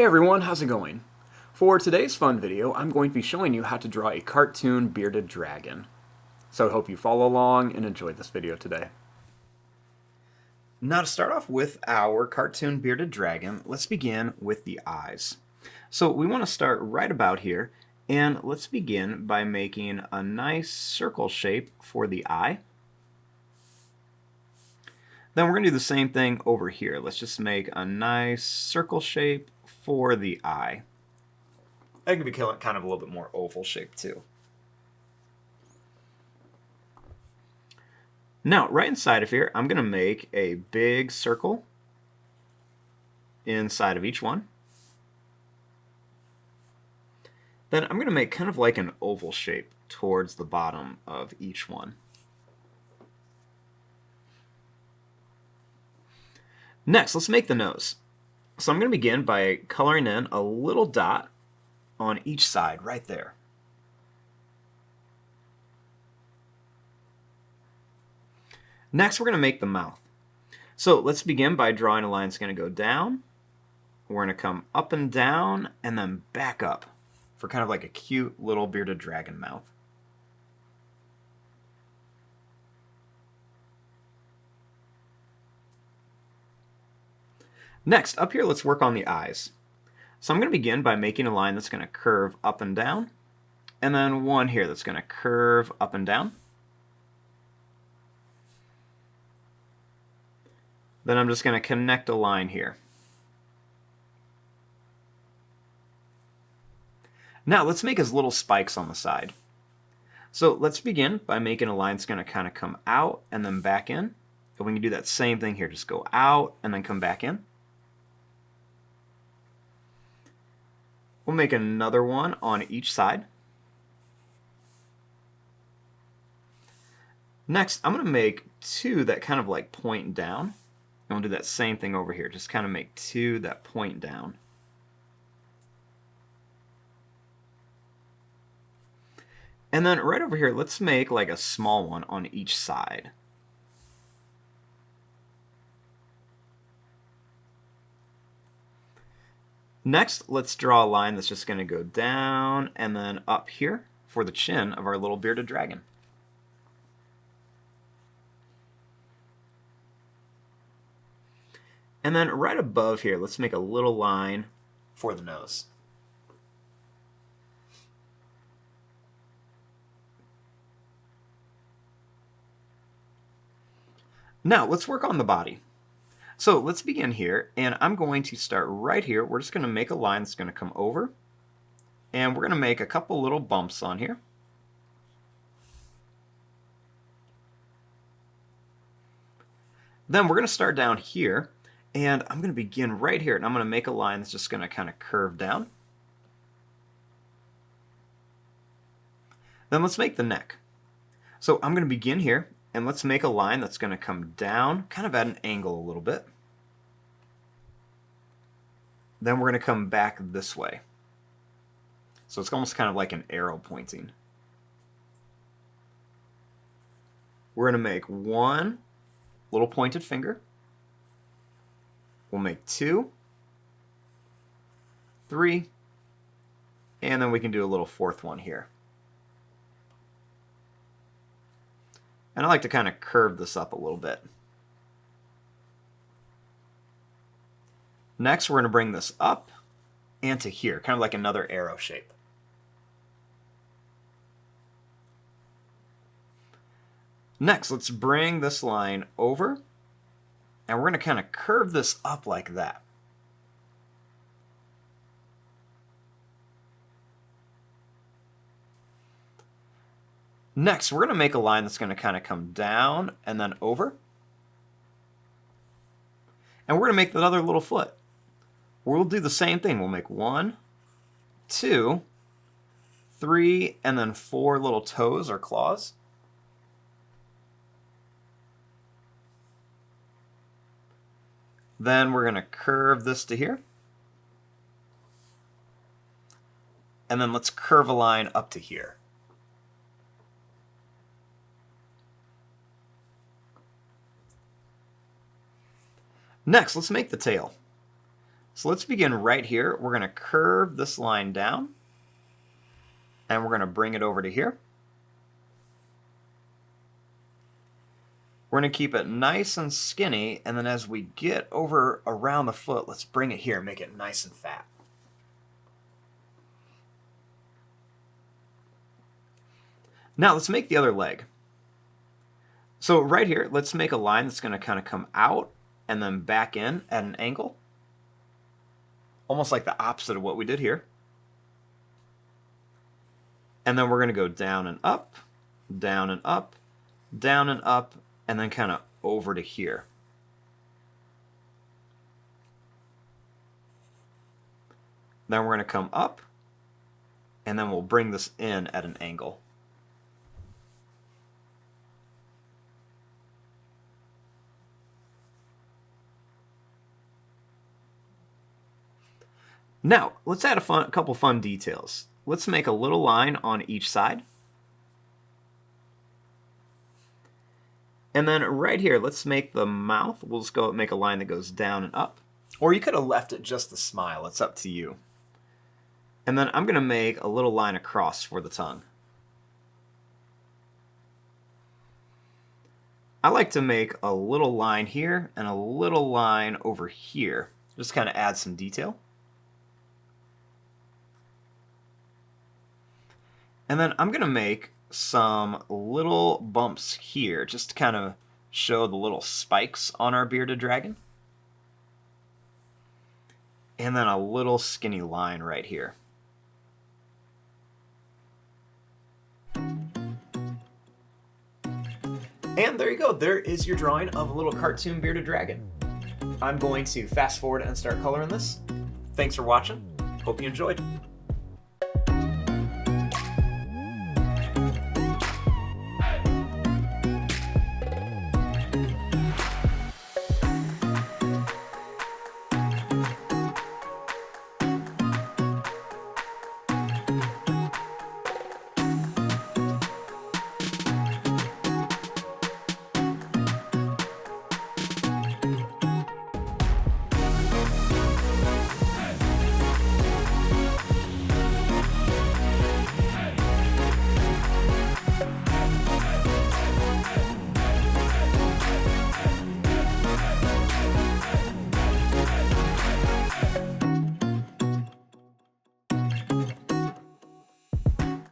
Hey everyone, how's it going? For today's fun video, I'm going to be showing you how to draw a cartoon bearded dragon. So I hope you follow along and enjoy this video today. Now to start off with our cartoon bearded dragon, let's begin with the eyes. So we want to start right about here, and let's begin by making a nice circle shape for the eye. Then we're going to do the same thing over here. Let's just make a nice circle shape for the eye. That could be kind of a little bit more oval shape too. Now, right inside of here, I'm going to make a big circle inside of each one. Then I'm going to make kind of like an oval shape towards the bottom of each one. Next, let's make the nose. So I'm going to begin by coloring in a little dot on each side right there. Next, we're going to make the mouth. So let's begin by drawing a line that's going to go down. We're going to come up and down and then back up for kind of like a cute little bearded dragon mouth. Next, up here, let's work on the eyes. So I'm going to begin by making a line that's going to curve up and down, and then one here that's going to curve up and down. Then I'm just going to connect a line here. Now let's make his little spikes on the side. So let's begin by making a line that's going to kind of come out and then back in. And we can do that same thing here, just go out and then come back in. We'll make another one on each side. Next, I'm going to make two that kind of like point down. And we'll do that same thing over here. Just kind of make two that point down. And then right over here, let's make like a small one on each side. Next, let's draw a line that's just going to go down and then up here for the chin of our little bearded dragon. And then right above here, let's make a little line for the nose. Now, let's work on the body. So let's begin here, and I'm going to start right here. We're just going to make a line that's going to come over, and we're going to make a couple little bumps on here. Then we're going to start down here, and I'm going to begin right here, and I'm going to make a line that's just going to kind of curve down. Then let's make the neck. So I'm going to begin here, and let's make a line that's going to come down, kind of at an angle a little bit. Then we're going to come back this way. So it's almost kind of like an arrow pointing. We're going to make one little pointed finger. We'll make two, three, and then we can do a little fourth one here. And I like to kind of curve this up a little bit. Next, we're going to bring this up and to here, kind of like another arrow shape. Next, let's bring this line over, and we're going to kind of curve this up like that. Next, we're going to make a line that's going to kind of come down and then over. And we're going to make another little foot. We'll do the same thing. We'll make one, two, three, and then four little toes or claws. Then we're going to curve this to here. And then let's curve a line up to here. Next, let's make the tail. So let's begin right here. We're going to curve this line down, and we're going to bring it over to here. We're going to keep it nice and skinny, and then as we get over around the foot, let's bring it here and make it nice and fat. Now let's make the other leg. So right here, let's make a line that's going to kind of come out and then back in at an angle. Almost like the opposite of what we did here. And then we're going to go down and up, down and up, down and up, and then kind of over to here. Then we're going to come up, and then we'll bring this in at an angle. Now, let's add a couple fun details. Let's make a little line on each side. And then right here, let's make the mouth. We'll just go make a line that goes down and up. Or you could have left it just the smile. It's up to you. And then I'm going to make a little line across for the tongue. I like to make a little line here and a little line over here. Just kind of add some detail. And then I'm going to make some little bumps here just to kind of show the little spikes on our bearded dragon. And then a little skinny line right here. And there you go. There is your drawing of a little cartoon bearded dragon. I'm going to fast forward and start coloring this. Thanks for watching. Hope you enjoyed.